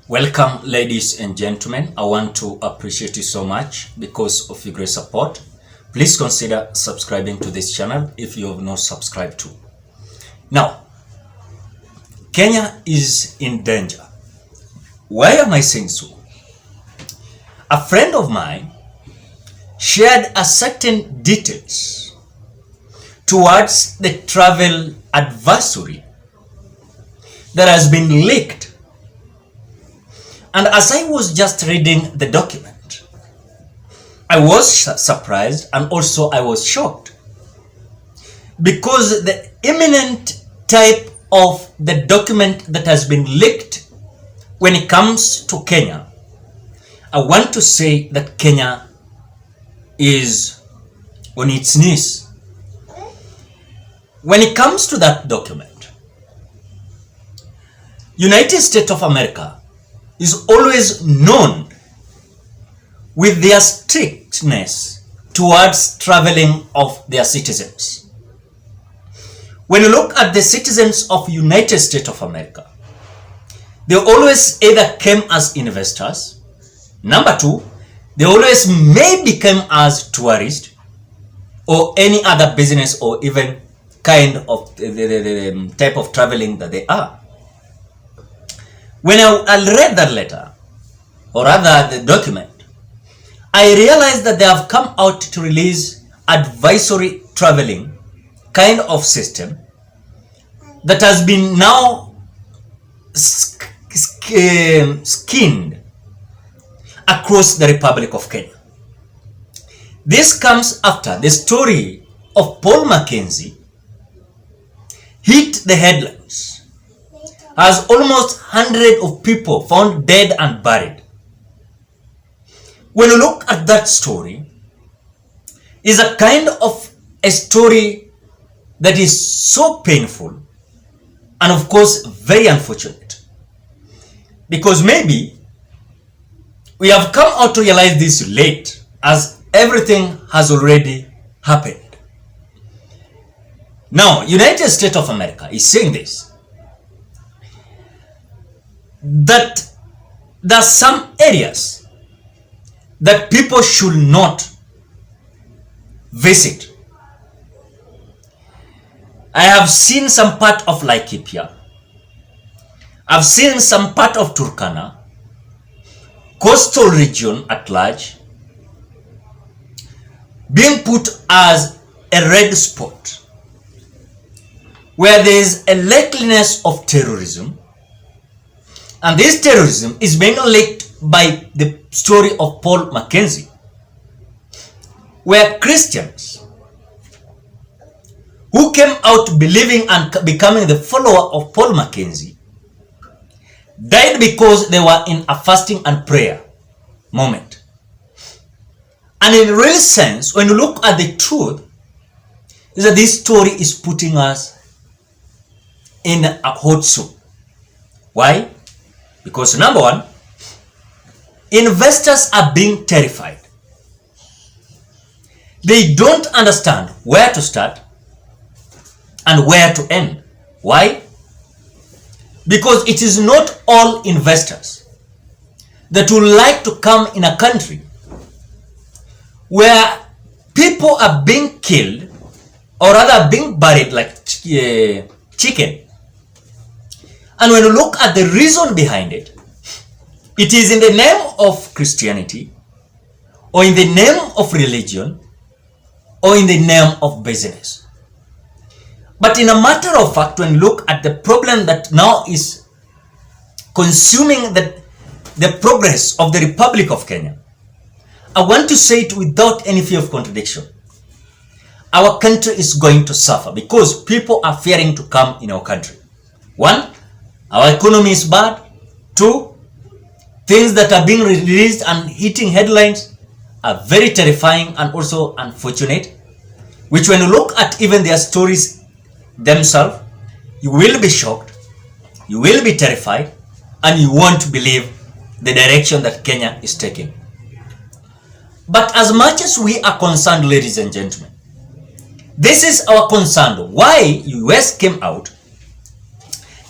Welcome, ladies and gentlemen. I want to appreciate you so much because of your great support. Please consider subscribing to this channel if you have not subscribed to. Now, Kenya is in danger. Why am I saying so? A friend of mine shared a certain details towards the travel advisory that has been leaked. And as I was just reading the document, I was surprised and also I was shocked because the imminent type of the document that has been leaked when it comes to Kenya, I want to say that Kenya is on its knees. When it comes to that document, United States of America is always known with their strictness towards traveling of their citizens. When you look at the citizens of United States of America, they always either came as investors. Number two, they always may become as tourists or any other business or even kind of the type of traveling that they are. When I read that letter, or rather the document, I realized that they have come out to release advisory traveling kind of system that has been now skinned across the Republic of Kenya. This comes after the story of Paul Makenzi hit the headlines as almost hundreds of people found dead and buried. When you look at that story, is a kind of a story that is so painful and of course very unfortunate, because maybe we have come out to realize this late as everything has already happened. Now, United States of America is saying this, that there are some areas that people should not visit. I have seen some part of Laikipia. I've seen some part of Turkana, coastal region at large, being put as a red spot where there is a likeliness of terrorism. And this terrorism is being linked by the story of Paul Makenzi, where Christians who came out believing and becoming the follower of Paul Makenzi died because they were in a fasting and prayer moment. And in real sense, when you look at the truth, is that this story is putting us in a hot soup. Why? Because number one, investors are being terrified. They don't understand where to start and where to end. Why? Because it is not all investors that would like to come in a country where people are being killed or rather being buried like chicken. And when you look at the reason behind it, it is in the name of Christianity, or in the name of religion, or in the name of business. But in a matter of fact, when you look at the problem that now is consuming the progress of the Republic of Kenya, I want to say it without any fear of contradiction. Our country is going to suffer because people are fearing to come in our country. One, our economy is bad. Two, things that are being released and hitting headlines are very terrifying and also unfortunate, which when you look at even their stories themselves, you will be shocked, you will be terrified, and you won't believe the direction that Kenya is taking. But as much as we are concerned, ladies and gentlemen, this is our concern. Why US came out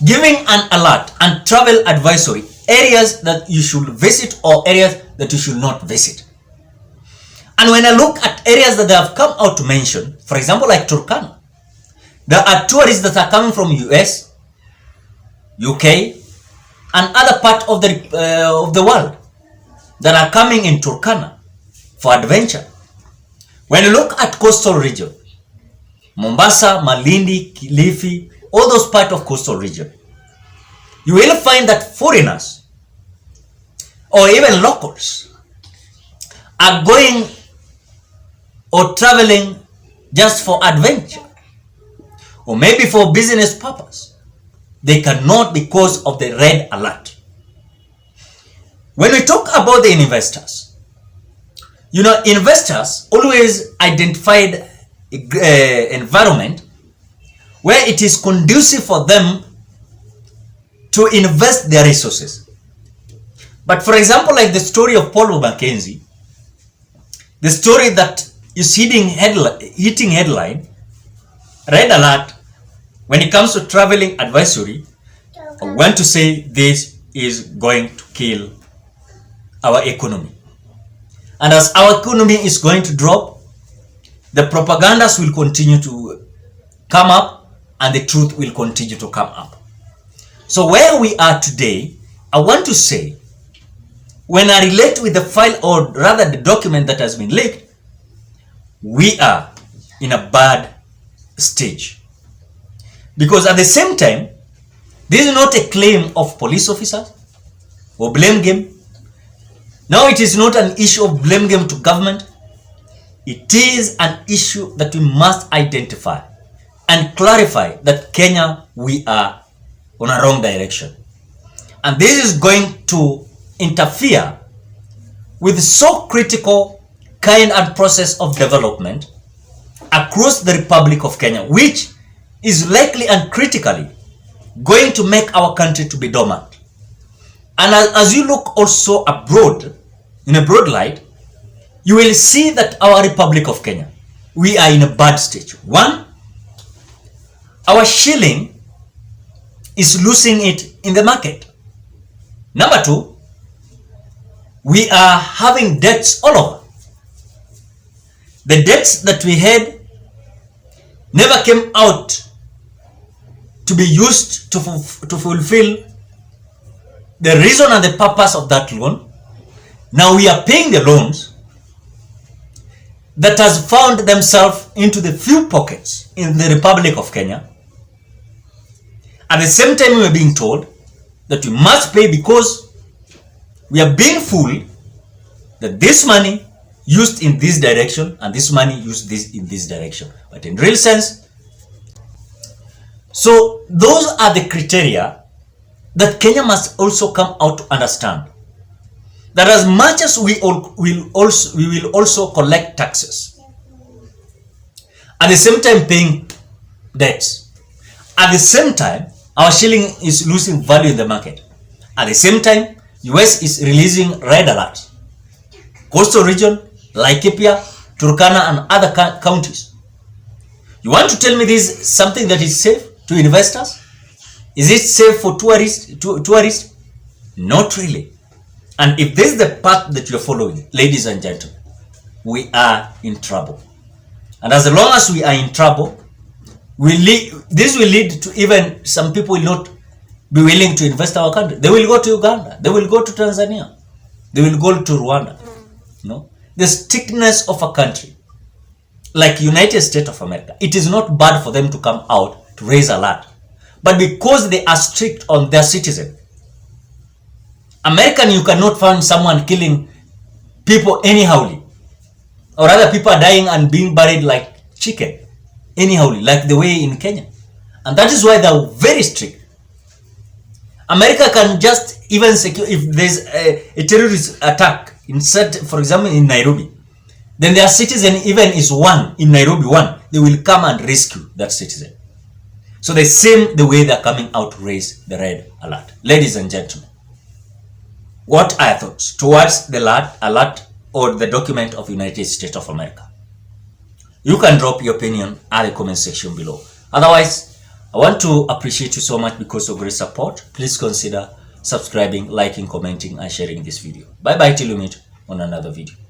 giving an alert and travel advisory areas that you should visit or areas that you should not visit. And when I look at areas that they have come out to mention, for example, like Turkana, there are tourists that are coming from US, UK, and other part of the world that are coming in Turkana for adventure. When you look at coastal region, Mombasa, Malindi, Kilifi, all those part of coastal region, you will find that foreigners or even locals are going or traveling just for adventure or maybe for business purpose. They cannot because of the red alert. When we talk about the investors, investors always identified environment where it is conducive for them to invest their resources. But for example, like the story of Paul Makenzi, the story that is hitting headline, red alert, when it comes to traveling advisory, I want to say this is going to kill our economy. And as our economy is going to drop, the propagandas will continue to come up and the truth will continue to come up. So where we are today, I want to say, when I relate with the file or rather the document that has been leaked, we are in a bad stage. Because at the same time, this is not a claim of police officers or blame game. Now it is not an issue of blame game to government. It is an issue that we must identify and clarify that Kenya, we are on a wrong direction. And this is going to interfere with so critical kind and process of development across the Republic of Kenya, which is likely and critically going to make our country to be dormant. And as you look also abroad, in a broad light, you will see that our Republic of Kenya, we are in a bad stage. One, our shilling is losing it in the market. Number two, we are having debts all over. The debts that we had never came out to be used to fulfill the reason and the purpose of that loan. Now we are paying the loans that has found themselves into the few pockets in the Republic of Kenya. At the same time, we are being told that we must pay because we are being fooled that this money used in this direction and this money used in this direction. But in real sense, so those are the criteria that Kenya must also come out to understand. That as much as we will also collect taxes, at the same time paying debts, at the same time our shilling is losing value in the market, at the same time US is releasing red alert. Coastal region, Laikipia, Turkana and other counties. You want to tell me this is something that is safe to investors? Is it safe for tourists? Not really. And if this is the path that you're following, ladies and gentlemen, we are in trouble. And as long as we are in trouble, this will lead to even some people will not be willing to invest our country. They will go to Uganda. They will go to Tanzania. They will go to Rwanda. No? The strictness of a country like United States of America, it is not bad for them to come out to raise alert. But because they are strict on their citizens, American, you cannot find someone killing people anyhowly, or rather people are dying and being buried like chicken anyhowly, like the way in Kenya. And that is why they are very strict. America can just even secure, if there's a terrorist attack in for example in Nairobi, then their citizen even is one in Nairobi, they will come and rescue that citizen. So the way they're coming out to raise the red alert. Ladies and gentlemen, what are your thoughts towards the alert or the document of United States of America? You can drop your opinion at the comment section below. Otherwise, I want to appreciate you so much because of great support. Please consider subscribing, liking, commenting, and sharing this video. Bye bye till we meet on another video.